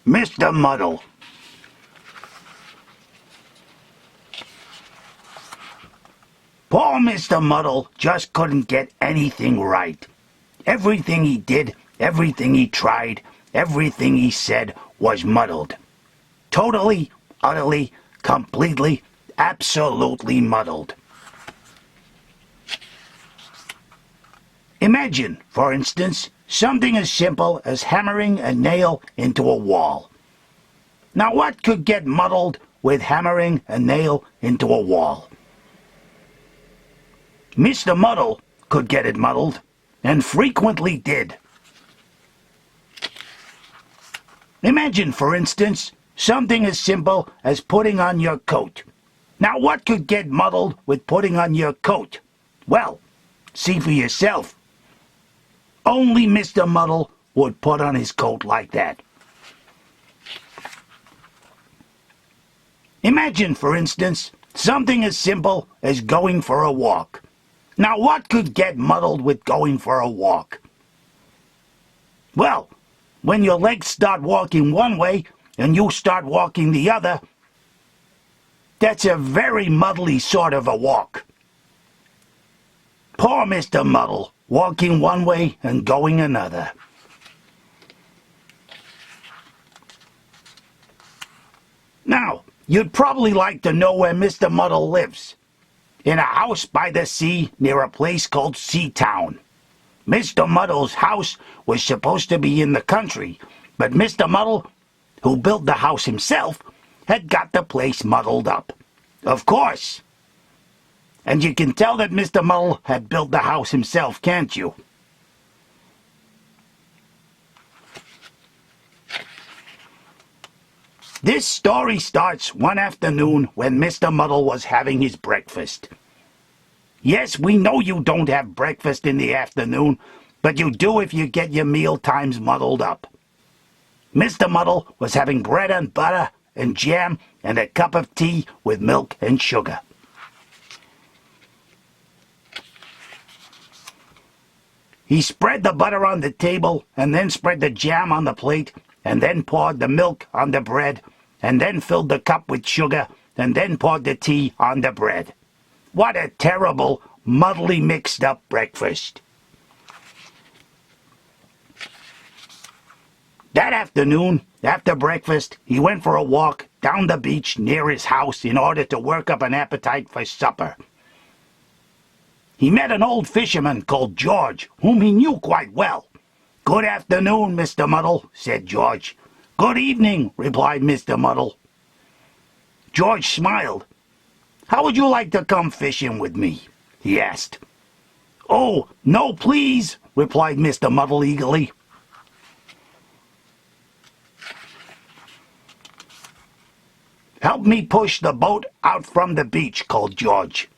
Mr. Muddle. Poor Mr. Muddle just couldn't get anything right. Everything he did, everything he tried, everything he said was muddled. Totally, utterly, completely, absolutely muddled. Imagine, for instance, something as simple as hammering a nail into a wall. Now what could get muddled with hammering a nail into a wall? Mr. Muddle could get it muddled, and frequently did. Imagine, for instance, something as simple as putting on your coat. Now what could get muddled with putting on your coat? Well, see for yourself. Only Mr. Muddle would put on his coat like that. Imagine, for instance, something as simple as going for a walk. Now what could get muddled with going for a walk? Well, when your legs start walking one way and you start walking the other, that's a very muddly sort of a walk. Poor Mr. Muddle, walking one way and going another. Now, you'd probably like to know where Mr. Muddle lives. In a house by the sea near a place called Seatown. Mr. Muddle's house was supposed to be in the country, but Mr. Muddle, who built the house himself, had got the place muddled up. Of course. And you can tell that Mr. Muddle had built the house himself, can't you? This story starts one afternoon when Mr. Muddle was having his breakfast. Yes, we know you don't have breakfast in the afternoon, but you do if you get your meal times muddled up. Mr. Muddle was having bread and butter and jam and a cup of tea with milk and sugar. He spread the butter on the table, and then spread the jam on the plate, and then poured the milk on the bread, and then filled the cup with sugar, and then poured the tea on the bread. What a terrible, muddly mixed-up breakfast. That afternoon, after breakfast, he went for a walk down the beach near his house in order to work up an appetite for supper. He met an old fisherman called George, whom he knew quite well. "Good afternoon, Mr. Muddle," said George. "Good evening," replied Mr. Muddle. George smiled. "How would you like to come fishing with me?" he asked. "Oh, no, please," replied Mr. Muddle eagerly. "Help me push the boat out from the beach," called George.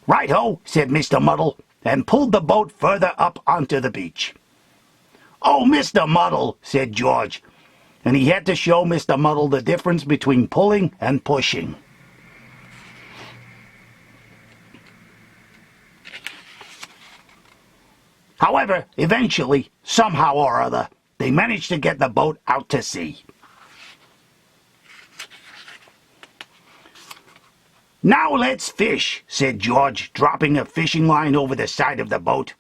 "Right-ho," said Mr. Muddle, and pulled the boat further up onto the beach. "Oh, Mr. Muddle," said George, and he had to show Mr. Muddle the difference between pulling and pushing. However, eventually, somehow or other, they managed to get the boat out to sea. "Now let's fish," said George, dropping a fishing line over the side of the boat.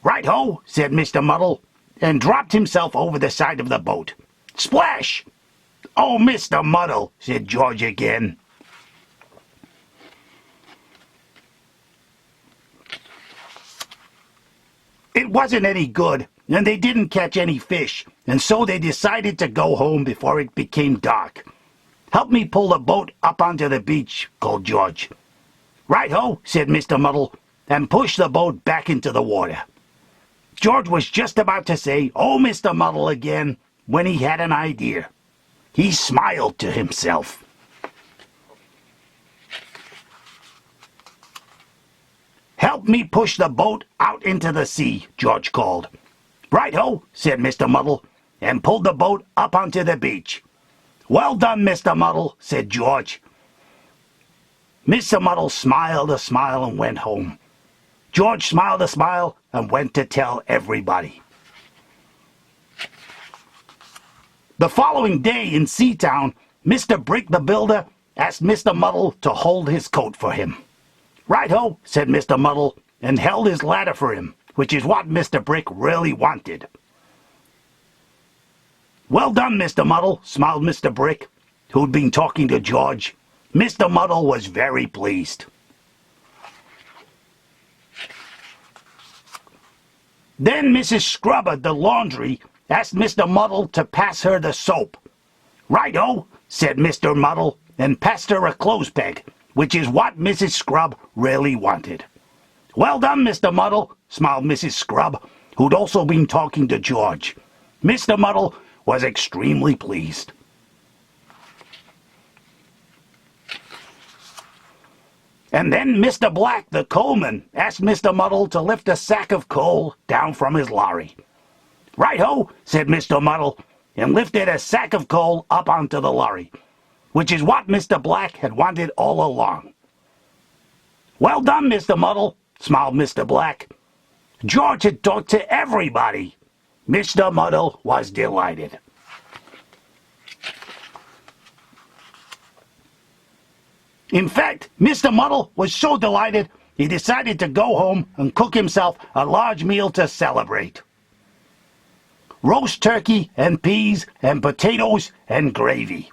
"Right-ho," said Mr. Muddle, and dropped himself over the side of the boat. Splash! "Oh, Mr. Muddle," said George again. It wasn't any good, and they didn't catch any fish, and so they decided to go home before it became dark. "Help me pull the boat up onto the beach," called George. "Right-ho," said Mr. Muddle, and pushed the boat back into the water. George was just about to say, "Oh, Mr. Muddle," again, when he had an idea. He smiled to himself. "Help me push the boat out into the sea," George called. "Right-ho," said Mr. Muddle, and pulled the boat up onto the beach. "Well done, Mr. Muddle," said George. Mr. Muddle smiled a smile and went home. George smiled a smile and went to tell everybody. The following day in Seatown, Mr. Brick the Builder asked Mr. Muddle to hold his coat for him. "Right-ho," said Mr. Muddle, and held his ladder for him, which is what Mr. Brick really wanted. "Well done, Mr. Muddle," smiled Mr. Brick, who'd been talking to George. Mr. Muddle was very pleased. Then Mrs. Scrub at the laundry asked Mr. Muddle to pass her the soap. "Right-o," said Mr. Muddle, and passed her a clothes peg, which is what Mrs. Scrub really wanted. "Well done, Mr. Muddle," smiled Mrs. Scrub, who'd also been talking to George. Mr. Muddle was extremely pleased. And then Mr. Black, the coalman, asked Mr. Muddle to lift a sack of coal down from his lorry. "Right-ho," said Mr. Muddle, and lifted a sack of coal up onto the lorry, which is what Mr. Black had wanted all along. "Well done, Mr. Muddle," smiled Mr. Black. George had talked to everybody. Mr. Muddle was delighted. In fact, Mr. Muddle was so delighted he decided to go home and cook himself a large meal to celebrate. Roast turkey and peas and potatoes and gravy.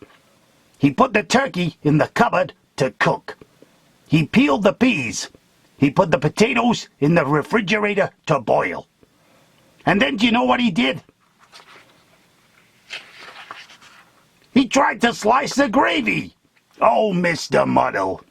He put the turkey in the cupboard to cook. He peeled the peas. He put the potatoes in the refrigerator to boil. And then do you know what he did? He tried to slice the gravy. Oh, Mr. Muddle,